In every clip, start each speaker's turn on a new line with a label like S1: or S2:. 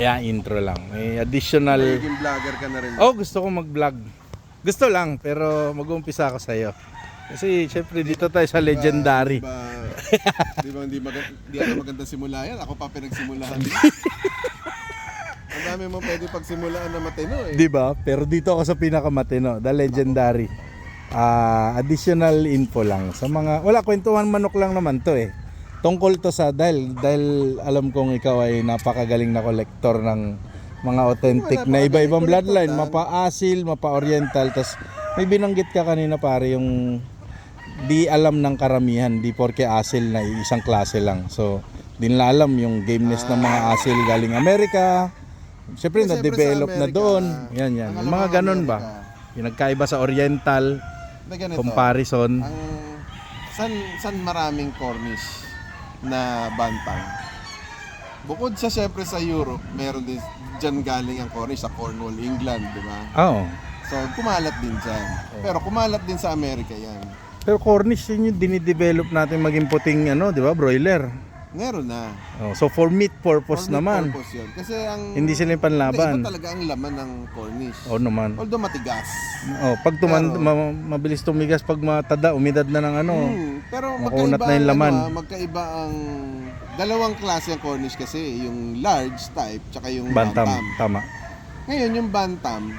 S1: Kaya intro lang. May additional...
S2: Magiging vlogger ka na rin.
S1: Oh, gusto ko mag-vlog. Gusto lang, pero mag-uumpisa ako sa'yo. Kasi syempre dito tayo sa legendary.
S2: Di ako maganda simula yan. Ako pa pinagsimulahan din. Ang dami mo pwede pagsimulaan na matino eh.
S1: Di ba? Pero dito ako sa pinakamatino, the legendary. Additional info lang sa mga wala, kwentuhan manok lang naman to eh. Tungkol to sa dahil alam kong ikaw ay napakagaling na kolektor ng mga authentic na iba-ibang bloodline, mapa-asil, mapa-oriental. Tas may binanggit ka kanina pare yung di alam ng karamihan, di porke asil na isang klase lang. So di nila alam yung gameness ng mga asil galing Amerika. Siyempre na-develop na doon. Yan. Yung mga ganun ba? Yung nagkaiba sa oriental, comparison.
S2: San maraming Cornish na bantang? Bukod sa siyempre sa Europe, meron din dyan galing ang Cornish sa Cornwall, England, di ba?
S1: Oo.
S2: So kumalat din dyan. Pero kumalat din sa Amerika yan.
S1: Pero Cornish yun yung dinidevelop natin maging puting di ba, broiler.
S2: Meron na.
S1: So for meat purpose naman.
S2: Purpose yun. Kasi ang
S1: Hindi sila yung panlaban.
S2: iba talaga ang laman ng Cornish.
S1: Oo naman.
S2: Although matigas.
S1: Pag mabilis tumigas pag matada, umidad na ng
S2: pero
S1: makunat
S2: magkaiba
S1: na yung laman.
S2: Magkaiba ang dalawang klase ang Cornish kasi, yung large type tsaka yung
S1: Bantam.
S2: bantam.
S1: Tama.
S2: Ngayon yung bantam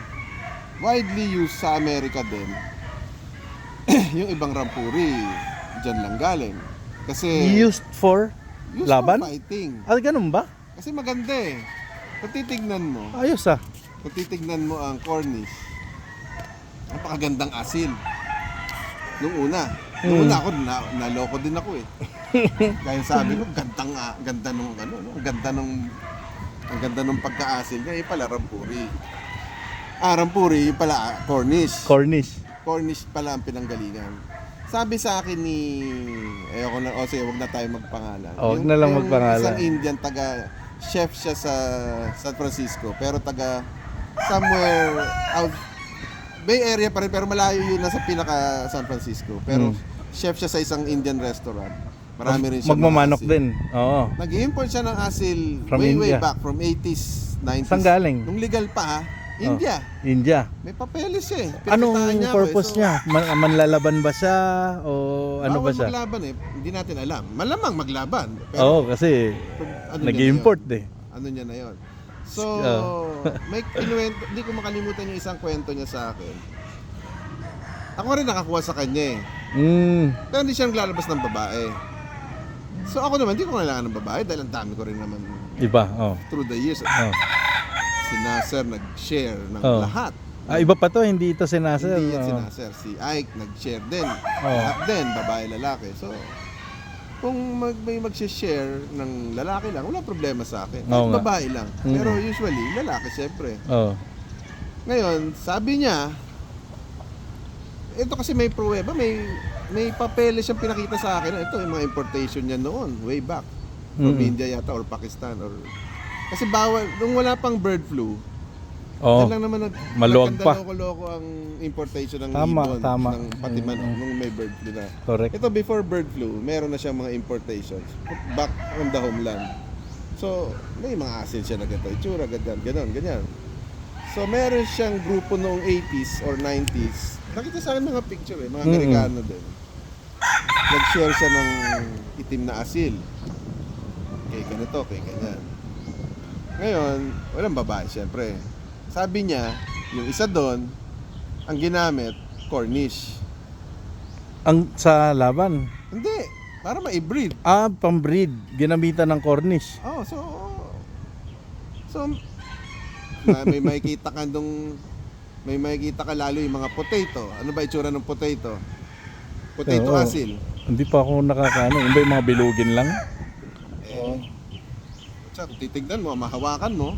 S2: widely used sa Amerika din. Yung ibang rampuri diyan lang galing. Kasi
S1: Used for laban?
S2: for fighting.
S1: Ganun ba?
S2: Kasi maganda eh. Kung titignan mo,
S1: Ayos
S2: kung titignan mo ang Cornish, napakagandang asil. Nung una ako naloko din ako eh. Kaya sabi ko, ganda nung ang ganda nung pagkaasil niya, pala rampuri. Rampuri, yung pala Cornish. Cornish pala ang pinanggalingan. Sabi sa akin ni sige, wag na tayo magpangalan.
S1: Wag na lang magpangalan.
S2: Isang Indian chef siya sa San Francisco, pero taga somewhere out Bay Area pa rin, pero malayo yun nasa pinaka San Francisco. Pero chef siya sa isang Indian restaurant. Marami rin siya
S1: magmamanok din. Oo.
S2: Nag-import siya ng asil
S1: From
S2: way
S1: India.
S2: back from 80s, 90s.
S1: Saan galing?
S2: Nung legal pa ha. India. May papeles siya eh.
S1: Anong
S2: Pinakitahan niya
S1: purpose
S2: ako,
S1: niya? Manlalaban ba siya? O ano ba
S2: bawal
S1: siya?
S2: maglaban eh. Hindi natin alam. Malamang maglaban.
S1: Oo, kasi nag-import eh.
S2: Ano niya na yon. So, may kinuwento, hindi ko makalimutan yung isang kwento niya sa akin. Ako rin nakakuha sa kanya eh. Pero hindi siya naglalabas ng babae. So ako naman, hindi ko kailangan ng babae dahil ang dami ko rin naman
S1: Iba,
S2: through the years. Si Nasser nag-share ng lahat.
S1: Iba pa to, hindi ito si Nasser.
S2: Hindi yan si Nasser. Si Ike nag-share din. Lahat din, babae, lalaki. So, kung may mag-share ng lalaki lang, wala problema sa akin. Babae lang. Pero usually, lalaki syempre. Ngayon, sabi niya, ito kasi may pruweba, may papeles siyang pinakita sa akin. Ito yung mga importation niya noon, way back. From India yata or Pakistan or... Kasi bawal, nung wala pang bird flu, lang naman
S1: maluwag pa.
S2: Loko-loko ang importation ng
S1: Tama.
S2: ng pati manok nung may bird flu na.
S1: Correct.
S2: Ito before bird flu, meron na siyang mga importations back on the homeland. So, may mga asin siya na ganito, itsura, ganyan. So, meron siyang grupo noong 80s or 90s. Nakita sa akin mga picture mga Amerikano din. Nag-share siya ng itim na asil. Kay ganito, kay ganyan. Ngayon, walang babae syempre. Sabi niya, yung isa doon, ang ginamit, Cornish.
S1: Ang sa laban?
S2: Hindi, para ma-breed.
S1: Pang-breed. Ginamitan ng Cornish.
S2: So may makikita ka lalo yung mga potato. Ano ba itsura ng potato? Potato asil.
S1: Hindi pa ako nakakaano. Yung ba yung mga bilugin lang?
S2: Kung titignan mo, mahawakan mo,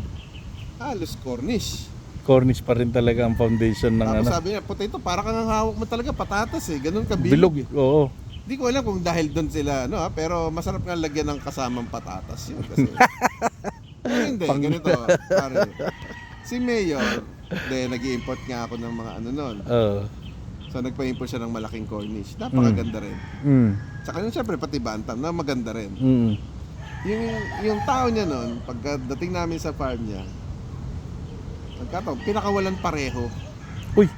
S2: halos Cornish.
S1: Cornish pa rin talaga ang foundation ng
S2: Tapos sabi niya, potato, para kang hawak mo talaga patatas ganun ka
S1: bilog. Oo.
S2: Hindi ko alam kung dahil doon sila, pero masarap nga lagyan ng kasamang patatas yun kasi. Hindi, ganito, pare. Si Mayor, nag-i-import nga ako ng mga noon. So nagpa-import siya ng malaking Cornish. Napakaganda rin. Saka yun, syempre, pati bantam na maganda rin. yung tao niya noon, pagdating namin sa farm niya, pinakawalan pareho.
S1: Uy,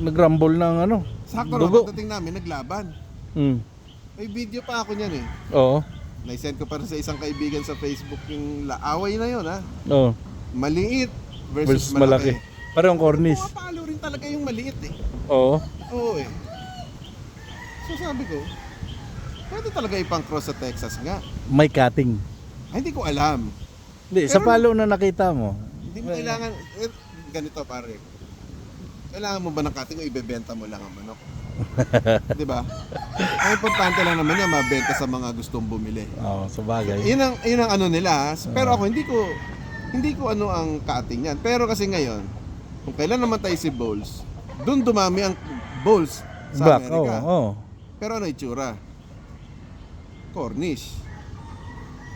S1: nag-rumble ng ano.
S2: Sakto na
S1: Dugo.
S2: pagdating namin, naglaban.
S1: Mm.
S2: May video pa ako niyan eh.
S1: Oo.
S2: Naisend ko para sa isang kaibigan sa Facebook yung away na yun ha.
S1: Oo.
S2: Maliit
S1: Versus
S2: versus
S1: malaki.
S2: malaki.
S1: Parang cornish.
S2: Pumapalo rin talaga yung maliit eh.
S1: Oo.
S2: Oo eh. So sabi ko, pwede talaga ipang-cross sa Texas nga.
S1: May cutting.
S2: Ay, hindi ko alam.
S1: Hindi, sa
S2: Pero-
S1: palo na nakita mo.
S2: Hindi mo kailangan, ganito pare. Kailangan mo ba ng cutting o ibebenta mo lang ang manok? Di ba? Ang importante lang naman yan, mabenta sa mga gustong bumili.
S1: Oo, sa bagay.
S2: Yun ang ano nila. Pero ako, hindi ko ano ang cutting yan. Pero kasi ngayon, kung kailan namatay si Bowles, dun dumami ang Bowles sa
S1: Black,
S2: Amerika.
S1: oo.
S2: Pero ano itsura? Cornish.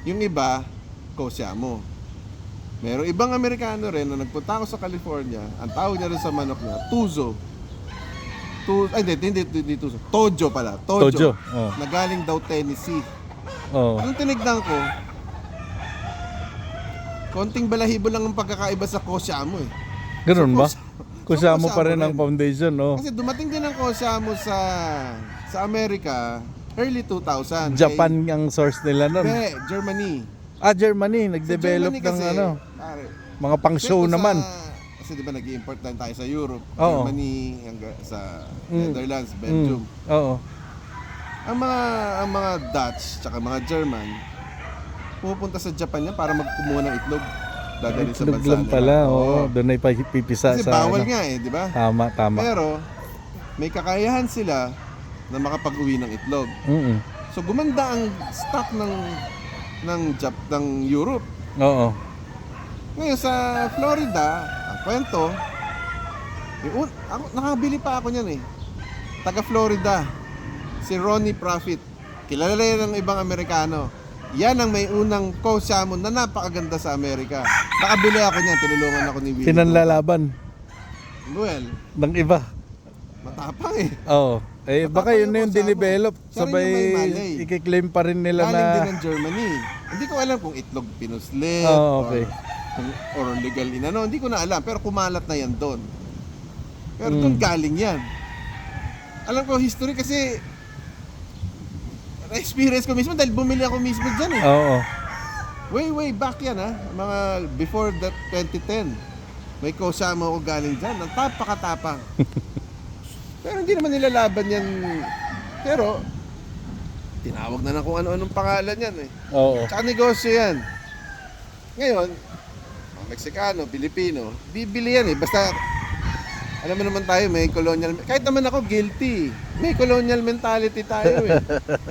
S2: Yung iba, Kosiamo. Merong ibang Amerikano rin na nagpunta ako sa California, ang tawag niya rin sa manok niya, Tuzo. Hindi Tuzo. Tojo pala.
S1: Tojo. Oo.
S2: Na galing daw Tennessee.
S1: Oo.
S2: Anong tinignan ko? Konting balahibo lang ang pagkakaiba sa Kosiamo eh.
S1: Ganun ba?
S2: So,
S1: Kusama pa rin
S2: Kosiamo
S1: ang foundation, no?
S2: Kasi dumating din ang Kosiamo sa Amerika early 2000.
S1: Japan ang source nila nun.
S2: Germany.
S1: Germany,
S2: Sa
S1: nag-develop
S2: Germany
S1: ng
S2: kasi,
S1: ano,
S2: pare,
S1: mga pang-show
S2: Siyempre
S1: naman.
S2: Kasi di ba nag-i-import lang tayo sa Europe,
S1: Oo.
S2: Germany, sa
S1: Mm.
S2: Netherlands, Belgium.
S1: Oo.
S2: Ang mga Dutch tsaka mga German pupunta sa Japan yan para magkumuha ng itlog. Dadalhin sa
S1: Itlog
S2: bansa
S1: lang
S2: nila.
S1: pala,
S2: Oo.
S1: oo. Doon ay pipisa
S2: Kasi
S1: sa
S2: bawal
S1: ano.
S2: nga eh, di ba?
S1: Tama, tama.
S2: Pero may kakayahan sila na makapag-uwi ng itlog.
S1: Mm.
S2: So gumanda ang stock ng Europe.
S1: Oo.
S2: Ngayon sa Florida, ang kwento, nakabili pa ako niyan eh. Taga Florida, si Ronnie Profit. Kilala yan ng ibang Amerikano. Yan ang may unang Kosiamo na napakaganda sa Amerika. Nakabili ako niyan, tinulungan ako ni Willie.
S1: Pinanlalaban
S2: Well,
S1: ng iba.
S2: matapang eh.
S1: Oo. Eh, baka
S2: Matapang
S1: yun na yung
S2: Kosiamo.
S1: dinevelop.
S2: Siya rin
S1: Sabay,
S2: yung may malay.
S1: ikiklaim pa rin nila
S2: Galing din
S1: na...
S2: ng Germany. Hindi ko alam kung itlog pinuslit
S1: Okay.
S2: or legal inano. Hindi ko na alam. Pero kumalat na yan doon. Pero doon galing yan. Alam ko history kasi na-experience ko mismo dahil bumili ako mismo dyan eh.
S1: Oo.
S2: Way back yan ha. Mga before that 2010. May Kosiamo ako galing dyan. Ang tapakatapang. Pero hindi naman nilalaban yan. Pero tinawag na kung ano-anong pangalan yan eh.
S1: Oo.
S2: Tsaka negosyo yan. Ngayon, mga Meksikano, Pilipino, bibili yan eh. Basta, alam mo naman tayo, may colonial, kahit naman ako guilty. May colonial mentality tayo eh.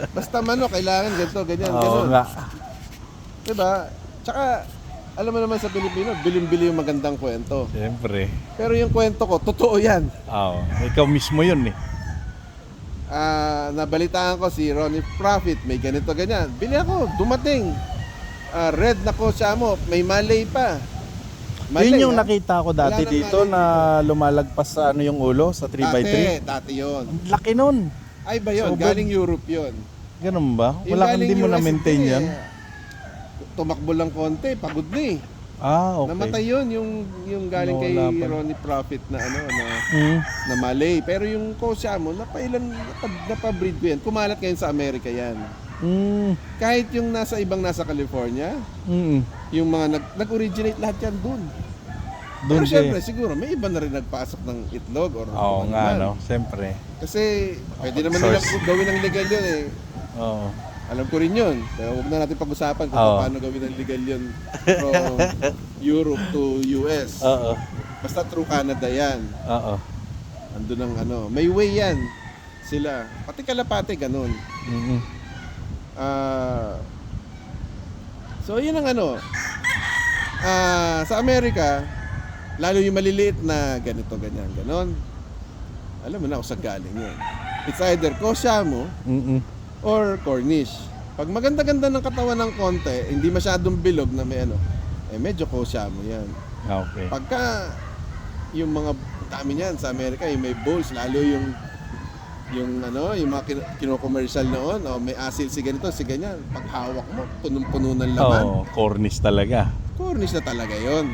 S2: Basta mano, kailangan ganito, ganyan,
S1: Oo
S2: ganun.
S1: nga.
S2: Diba? Tsaka, alam mo naman sa Pilipino, biling-bili yung magandang kwento.
S1: Siyempre.
S2: Pero yung kwento ko, totoo yan.
S1: Oo. Ikaw mismo yun eh.
S2: Nabalitaan ko si Ronnie Profit, may ganito ganyan. Bili ako, dumating. Red na Kosiamo, may Malay pa.
S1: Yun yung
S2: ha?
S1: nakita ko dati
S2: Wala nang
S1: dito
S2: Malay
S1: na lumalagpas sa ano yung ulo, sa 3x3.
S2: Dati yun.
S1: Ang laki nun.
S2: Ay ba yun?
S1: So,
S2: Galing Europe yun.
S1: Ganun ba?
S2: Yung
S1: Wala kang
S2: galing
S1: di mo
S2: US,
S1: na-maintain
S2: hindi
S1: yan?
S2: eh. Tumakbo lang konti, pagod na eh.
S1: Okay.
S2: Namatay yun, yung galing kay
S1: Nawala pa.
S2: Ronnie Profit na
S1: Mm.
S2: na Malay. Pero yung Kosiamo, napabreed ko yan. Kumalat ngayon sa Amerika yan.
S1: Mm.
S2: Kahit yung nasa California,
S1: Mm.
S2: yung mga nag-originate lahat yan dun.
S1: Doon
S2: Pero syempre, siguro may iba na rin nagpasok ng itlog or
S1: Oo
S2: kung
S1: nga,
S2: ano man.
S1: no? Siyempre.
S2: Kasi pwede naman
S1: Source.
S2: nilang gawin ng legal yun eh.
S1: Oo.
S2: Alam ko rin yun. Kaya huwag na natin pag-usapan kung
S1: Oo.
S2: paano gawin ng legal yun from Europe to US.
S1: Oo.
S2: Basta through Canada yan.
S1: Oo.
S2: Andun ang ano. May way yan sila. Pati Kalapate, ganun.
S1: Mm.
S2: So yun ang ano. Sa Amerika, lalo yung maliliit na ganito, ganyan, ganon. Alam mo na kung sa galing yun. It's either Kosiamo
S1: Mm.
S2: or Cornish. Pag maganda-ganda ng katawan ng konti, hindi masyadong bilog na may ano, medyo Kosiamo yan.
S1: Okay.
S2: Pagka yung mga dami niyan sa Amerika, yung may bulls, lalo yung yung yung mga kino-commercial noon, may asil si ganito, si ganyan. Pag hawak mo, punong-puno ng laman.
S1: Oo, cornice talaga.
S2: Cornish na talaga yon.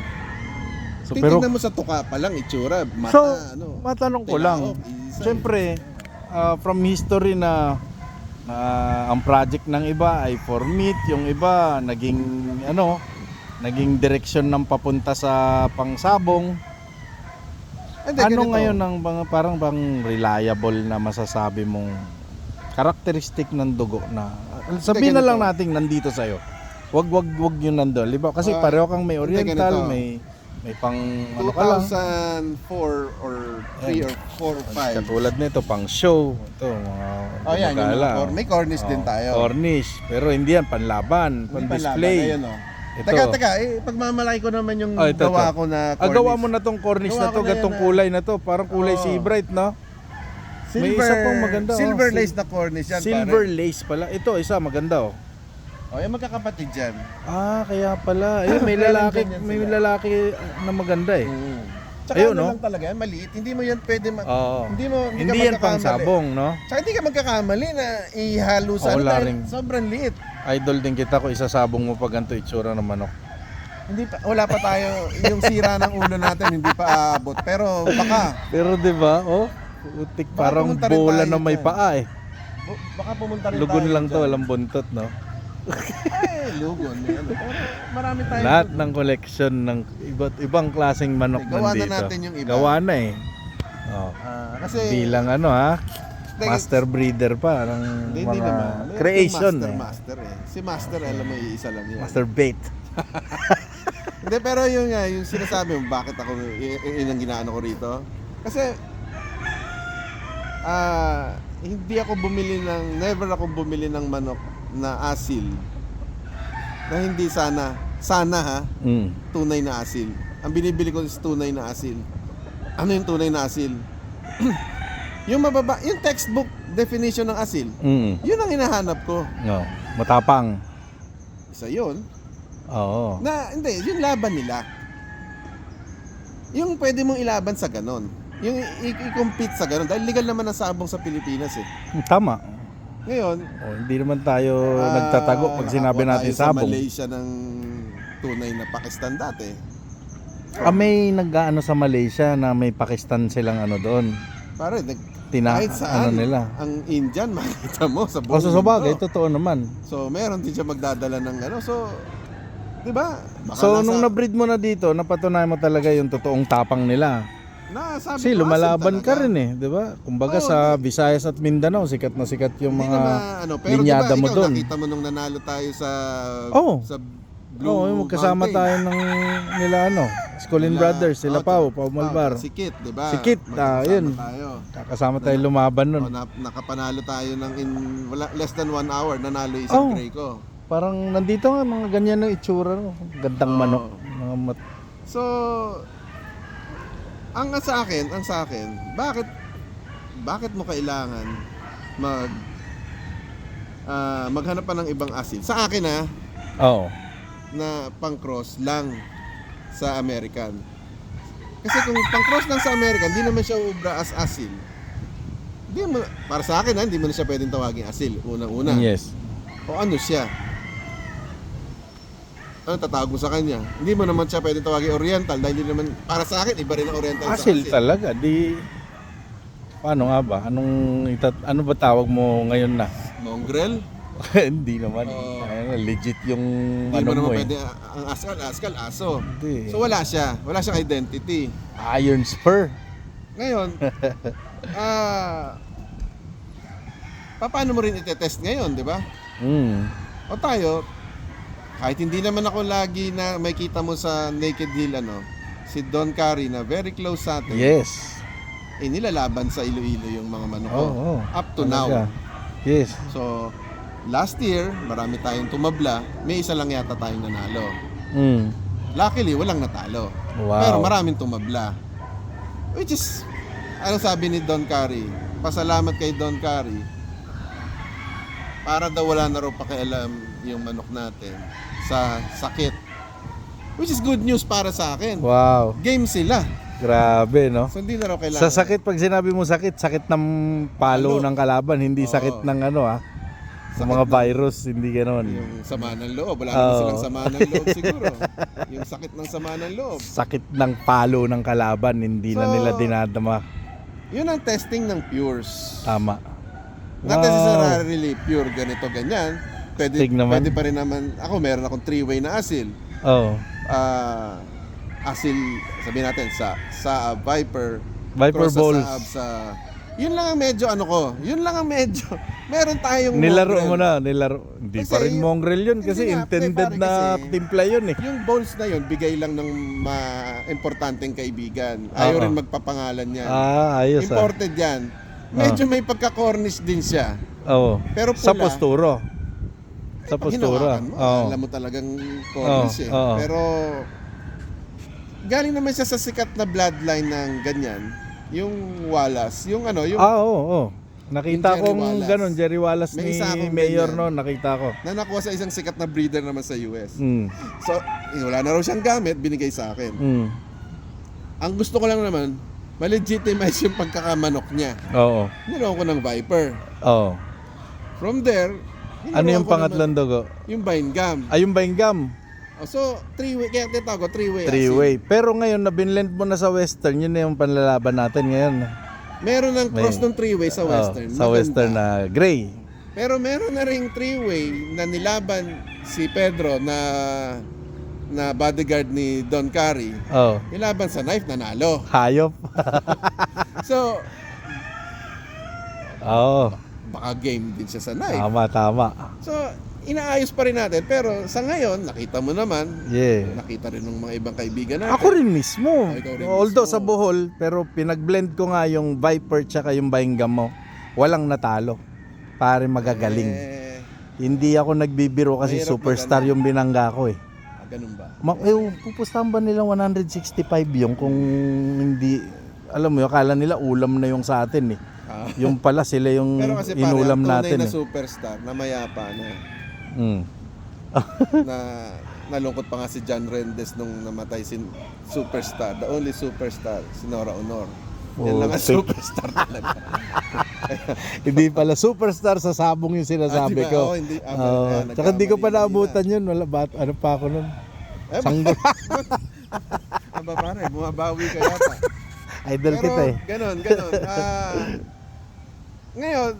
S1: So,
S2: Tingnan mo sa tuka pa lang, itsura, mata,
S1: So, matanong ko lang.
S2: tilaok, isa.
S1: Siyempre, from history na ang project ng iba ay for meat, yung iba naging direksyon ng papunta sa pangsabong.
S2: Hindi,
S1: Ano
S2: ganito.
S1: ngayon ang parang bang reliable na masasabi mong karakteristik ng dugo na sabihin na
S2: ganito.
S1: lang natin nandito sa'yo. Wag yun nandun. Diba? Kasi pareho kang may
S2: hindi,
S1: oriental,
S2: ganito.
S1: may pang ano ka lang.
S2: 2004 or 3 or 4 or 5.
S1: Katulad nito, pang show. Ito, mga
S2: Yan, yung
S1: gumagala.
S2: mga may cornish din tayo.
S1: Cornish. Pero hindi yan, panlaban,
S2: Hindi pa laban,
S1: pan-display.
S2: ayun,
S1: Ito.
S2: Teka, pagmamalaki ko naman yung
S1: Ito.
S2: gawa ko na cornish.
S1: Gawa mo na tong cornish
S2: Gawa
S1: na to,
S2: ko na yan,
S1: gatong kulay na to. Parang kulay
S2: Oo.
S1: sea bright, no? May
S2: Silver,
S1: isa pang maganda,
S2: silver
S1: oh.
S2: lace na cornish yan,
S1: Silver
S2: pare.
S1: lace pala. Ito, isa maganda, oh.
S2: Yung magkakapatid dyan.
S1: Kaya pala. Ayun, may
S2: Kaya
S1: lalaki,
S2: nandyan yan
S1: may
S2: sila.
S1: lalaki na maganda eh.
S2: Tsaka
S1: Ayun, no?
S2: lang talaga yan, maliit. Hindi mo yan pwede
S1: Oo.
S2: hindi
S1: Hindi
S2: ka
S1: yan pang
S2: magkakamali.
S1: sabong, no?
S2: Tsaka hindi ka magkakamali na ihalo sa
S1: Oo,
S2: dahil
S1: laring.
S2: sobrang liit.
S1: Idol din kita ko, isasabong mo pag ganito itsura ng manok.
S2: Wala pa tayo, yung sira ng ulo natin hindi pa aabot. Pero baka,
S1: Pero 'di ba? Oh, utik
S2: Baka
S1: parang
S2: pumunta rin
S1: bola
S2: tayo
S1: na may
S2: dyan.
S1: paa eh.
S2: baka pumunta rin
S1: Lugon
S2: tayo
S1: lang to,
S2: dyan.
S1: walang buntot, no?
S2: Lugon. Pero marami tayong
S1: Lahat
S2: lugon.
S1: ng collection ng ibang klaseng manok
S2: Gawa na
S1: nandito.
S2: natin yung iba.
S1: Gawa na eh. Oh.
S2: Kasi,
S1: Bilang ha,
S2: Teka,
S1: master breeder pa ng
S2: hindi
S1: mga
S2: naman. May
S1: creation
S2: master eh. Si master, alam mo, iisa lang yan.
S1: Master bait.
S2: Hindi, pero yung sinasabi mo, bakit ako, yun ang ginaano ko rito. Kasi, never ako bumili ng manok na asil na hindi sana tunay na asil. Ang binibili ko is tunay na asil. Ano yung tunay na asil? yung textbook definition ng asil. Yun ang hinahanap ko.
S1: No, matapang.
S2: Isa yun.
S1: Oo.
S2: Hindi, yung laban nila. Yung pwede mong ilaban sa ganon. Yung i-compete sa ganon. Dahil legal naman ang sabong sa Pilipinas eh.
S1: Tama.
S2: Ngayon,
S1: Hindi naman tayo nagtatago pag sinabi
S2: nakakuha
S1: natin
S2: tayo sa
S1: sabong.
S2: Malaysia ng tunay na Pakistan dati.
S1: May nag-aano sa Malaysia na may Pakistan silang ano doon.
S2: Pare,
S1: Kahit
S2: kahit saan,
S1: nila.
S2: ang Indian, makita mo sa
S1: O
S2: buong
S1: sa bagay,
S2: mundo.
S1: totoo naman.
S2: So, meron din siya magdadala ng so, di ba? Baka
S1: So,
S2: nasa-
S1: nung na-breed mo na dito, napatunayan mo talaga yung totoong tapang nila.
S2: sabi
S1: Kasi
S2: ko,
S1: lumalaban
S2: asin
S1: ka
S2: talaga.
S1: rin eh, di ba? Kumbaga
S2: Oo,
S1: sa Visayas at Mindanao, sikat na sikat yung
S2: Hindi
S1: mga
S2: naman, pero
S1: linyada
S2: diba,
S1: mo
S2: ikaw,
S1: doon.
S2: nakita mo nung nanalo tayo sa
S1: Oo.
S2: Blue
S1: Oo, magkasama
S2: Mountain.
S1: tayo ng nila Scolin Brothers, sila Pau Malbar.
S2: Si Kit, di ba?
S1: Si Kit,
S2: Magkasama
S1: yun.
S2: tayo.
S1: Kakasama tayo lumaban nun.
S2: Nakapanalo tayo ng less than 1 hour, nanalo yung
S1: Oh.
S2: isang gray ko.
S1: Parang nandito nga mga ganyan na itsura, no? Gandang manok. Mga
S2: So, ang sa akin, bakit mo kailangan maghanap pa ng ibang asil? Sa akin
S1: Oo.
S2: na pang-cross lang sa American. Kasi kung pang-cross lang sa American, hindi naman siya ubra as asil. Para sa akin hindi mo na siya pwedeng tawagin asil, unang-una.
S1: Yes.
S2: O ano siya? Ano tatawag mo sa kanya? Hindi mo naman siya pwedeng tawagin oriental dahil hindi naman, para sa akin, iba rin ang oriental sa
S1: Asil
S2: asil.
S1: talaga, paano nga ba? Ano ba tawag mo ngayon na?
S2: Mongrel?
S1: Hindi naman.
S2: Oo.
S1: Legit yung
S2: Hindi mo naman
S1: eh.
S2: pwede, ang askal, aso.
S1: Hindi.
S2: So wala siyang identity.
S1: Iron spur.
S2: Ngayon, paano mo rin itetest ngayon, di ba? O tayo, kahit hindi naman ako lagi na may kita mo sa Naked Deal, si Don Carey na very close sa atin,
S1: Yes.
S2: nilalaban sa Iloilo yung mga manok ko.
S1: Oo.
S2: Up to now.
S1: Talaga. Yes.
S2: So, last year, marami tayong tumabla, may isa lang yata tayong nanalo. Luckily, walang natalo.
S1: Wow.
S2: Pero maraming tumabla. Which is, ano sabi ni Don Carey? Pasalamat kay Don Carey. Para daw wala na raw pakialam yung manok natin sa sakit. Which is good news para sa akin.
S1: Wow.
S2: Game sila.
S1: Grabe, no?
S2: So hindi na raw kailangan.
S1: Sa sakit, pag sinabi mo sakit, sakit ng palo
S2: Palo.
S1: ng kalaban, hindi
S2: Oo.
S1: sakit ng ano sa
S2: Sakit
S1: mga
S2: ng-
S1: virus, hindi ganoon.
S2: Yung sama ng loob. Wala naman
S1: Oo.
S2: silang sama ng loob siguro. Yung sakit ng sama ng loob.
S1: Sakit ng palo ng kalaban, hindi na
S2: So,
S1: nila dinadama.
S2: Yun ang testing ng Pures.
S1: Tama.
S2: Not necessarily pure ganito ganyan. Pwede,
S1: Tig naman.
S2: pwede pa rin naman. Ako meron akong 3-way na asil.
S1: Oh.
S2: Asil, sabihin natin, sa Viper.
S1: Viper
S2: cross sa
S1: balls.
S2: Saab, yun lang ang medyo ano ko. Yun lang ang medyo. Meron tayong
S1: Nilaro
S2: mongrel.
S1: mo na, Hindi
S2: Kasi
S1: pa rin
S2: yung-
S1: mongrel yun kasi
S2: Hindi nga,
S1: intended
S2: pare,
S1: na
S2: kasi-
S1: timpla yun eh.
S2: Yung balls na yun, bigay lang ng importanteng kaibigan. Ayaw
S1: Oo.
S2: rin magpapangalan yan.
S1: Ayos
S2: Imported yan. Medyo may pagka-cornish din siya.
S1: Oo.
S2: Pero
S1: Sa
S2: pula.
S1: posturo. Sa
S2: Pag
S1: postura.
S2: hinawakan mo,
S1: Oo.
S2: alam mo talagang cornish eh.
S1: Oo.
S2: Pero galing naman siya sa sikat na bloodline ng ganyan. Yung Wallace, yung ano, yung
S1: Oo. Nakita
S2: Yung Jerry
S1: kong
S2: Wallace.
S1: ganun, Jerry Wallace
S2: May
S1: ni
S2: isa akong
S1: Mayor
S2: ganyan.
S1: noon, nakita ko.
S2: na nakuha sa isang sikat na breeder naman sa US.
S1: Mm.
S2: So, wala na raw siyang gamit, binigay sa akin.
S1: Mm.
S2: Ang gusto ko lang naman, ma-legitimize yung pagkakamanok niya.
S1: Oo.
S2: Nilawan ko ng Viper.
S1: Oo.
S2: From there,
S1: Ano
S2: nilawan
S1: yung
S2: ko
S1: pangatlong dugo?
S2: naman Yung Vine Gum.
S1: Ay, yung Bainggam.
S2: So, 3-way, kaya tinatawag ko 3-way.
S1: Three-way. Pero ngayon, na binlend mo na sa Western, yun na yung panlalaban natin ngayon.
S2: Meron ng cross
S1: May-
S2: ng 3-way sa Western.
S1: Sa
S2: Maganda.
S1: Western na gray.
S2: Pero meron na ring 3-way na nilaban si Pedro na bodyguard ni Don Carey.
S1: Oh.
S2: Nilaban sa knife, nanalo.
S1: Hayop.
S2: So,
S1: Oo.
S2: baka game din siya sa knife.
S1: Tama.
S2: So, inaayos pa rin natin. Pero sa ngayon, nakita mo naman,
S1: Yeah.
S2: nakita rin ng mga ibang kaibigan natin.
S1: Ako rin mismo.
S2: Ikaw rin
S1: Although
S2: mismo.
S1: sa Bohol, pero pinag-blend ko nga yung Viper tsaka yung Bainggam mo. Walang natalo. Pare magagaling. Hindi ako nagbibiro kasi
S2: Mahirap
S1: superstar yung binangga ko eh.
S2: Ganun ba?
S1: Pupustahan ba nila 165 yung kung hindi, alam mo yun, akala nila ulam na yung sa atin eh. Yung pala sila yung
S2: Pero kasi pare,
S1: inulam
S2: ang tunay
S1: natin
S2: na
S1: eh.
S2: superstar, na mayapa na,
S1: Mm.
S2: na nalungkot pa nga si John Rendes nung namatay si superstar, the only superstar, si Nora Honor. Yan lang ang
S1: Oh,
S2: superstar talaga.
S1: Hindi pala superstar sa sabong yung sinasabi
S2: diba?
S1: ko.
S2: Oo, hindi.
S1: Tsaka hindi ko pa
S2: nagkamali-mali
S1: naabutan yun. Wala, ano pa ako nun?
S2: Eh,
S1: Sanggol.
S2: Aba pare, bumabawi ka yata.
S1: Idol kita eh.
S2: Ganon. Ngayon,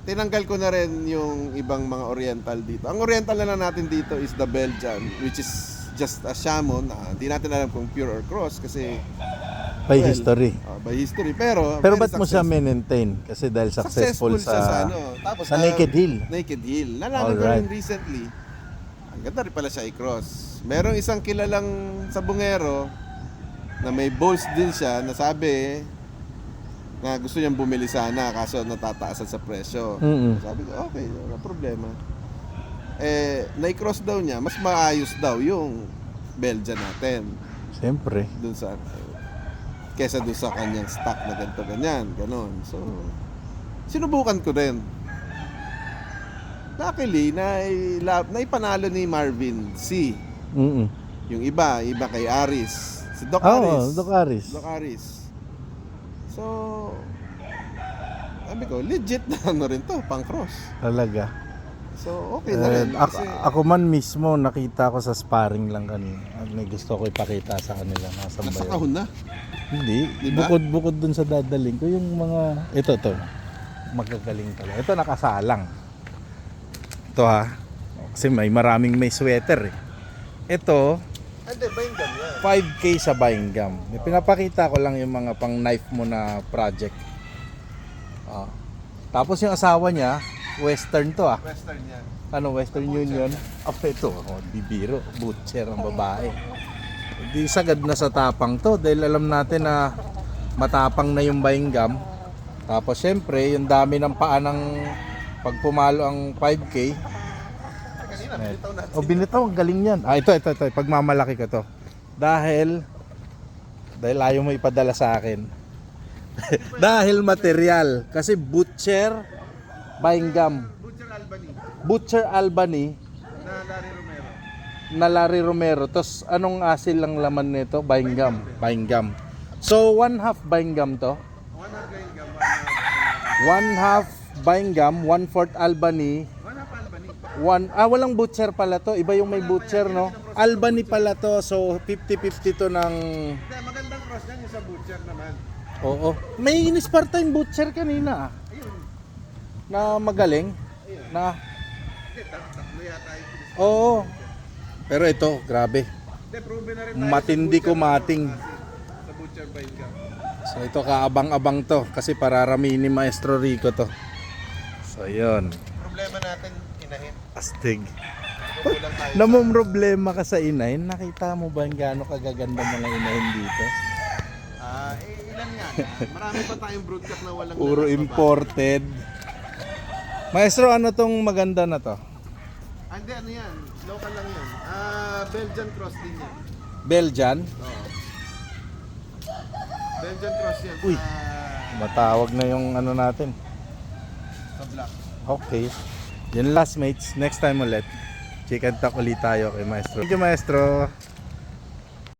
S2: tinanggal ko na rin yung ibang mga oriental dito. Ang oriental na lang natin dito is the Belgian, which is just a Shamon. Hindi natin alam kung pure or cross kasi
S1: By history.
S2: by history. Pero
S1: Pero
S2: very
S1: ba't mo siya
S2: successful.
S1: maintain? Kasi dahil successful
S2: siya
S1: sa
S2: ano. Tapos
S1: sa Naked Hill.
S2: Naked Hill. Nalaman ko
S1: Alright.
S2: rin recently. Ang ganda rin pala siya i-cross. Merong isang kilalang sabungero na may balls din siya na sabi na gusto niyang bumili sana kaso natataasan sa presyo.
S1: Mm-mm.
S2: Sabi ko, okay, wala problema. Na-cross daw niya, mas maayos daw yung Belgian natin
S1: Siyempre.
S2: dun sa kesa dun sa kanyang stock na ganito ganyan, ganon. So, sinubukan ko din. Luckily, naipanalo ni Marvin C.
S1: Mm.
S2: Yung iba kay Aris. Si Doc
S1: Oo,
S2: Aris.
S1: Doc Aris.
S2: Doc Aris. So, sabi ko, legit na ano rin to, pang cross.
S1: Talaga.
S2: So, okay na rin.
S1: Ako, ako man mismo nakita ko sa sparring lang kanina. May gusto ko ipakita sa kanila. Nasa
S2: Nasa
S1: bayan.
S2: kahon na.
S1: Hindi.
S2: Diba?
S1: Bukod dun sa dadaling ko, yung mga... Ito. Magagaling talaga. Ito nakasalang. Ito ha. Kasi maraming may sweater eh. Ito,
S2: Hindi, Bainggam yan.
S1: 5K sa Bainggam. Pinapakita ko lang yung mga pang knife mo na project. Tapos yung asawa niya, Western to ah.
S2: Western yan.
S1: Ano, Western Union? Ito, bibiro, butcher ang babae. Di sagad na sa tapang to dahil alam natin na matapang na yung Bainggam. Tapos syempre, yung dami ng paa ng pag pumalo ang 5K. O binitaw, ang galing yan. Ito. Pagmamalaki ko to. Dahil ayaw mo ipadala sa akin. Dahil material. Kasi butcher, Bainggam.
S2: Butcher Albany
S1: Butcher Albany,
S2: na Larry Romero.
S1: na Larry Romero. Tapos anong asil lang laman nito? Buying gum. Buying gum. So 1/2 buying gum to. 1/2 buying gum, 1/4 Albany. Walang butcher pala to. Iba yung may butcher, no? Albany pala to. So 50-50 to ng...
S2: Magandang cross yan yung sa butcher naman.
S1: Oo. May inispar tayong butcher kanina. Na magaling. Na...
S2: Tatlo yata yung
S1: Oo. Pero ito, grabe.
S2: proven na rin
S1: Matindi kumating.
S2: sa butcher buying gum.
S1: So ito kaabang-abang to kasi pararamihin ni Maestro Rico to. So yun.
S2: Problema natin, inahin.
S1: Astig.
S2: Kulang tayo.
S1: Namumroblema ka sa inahin. Nakita mo ba yung gaano kagaganda mga inahin dito?
S2: Ilan yan? Marami pa tayong broodcock na walang
S1: Puro
S2: lakas
S1: imported. Maestro, ano tong maganda na to?
S2: Hindi, ano yan? Local lang yan. Belgian cross din yan.
S1: Belgian?
S2: Oo. Belgian cross yan.
S1: Uy. Matawag na yung ano natin.
S2: Sa black.
S1: Okay. Yan last mates. Next time ulit. Chicken talk ulit tayo kay Maestro. Thank you, Maestro.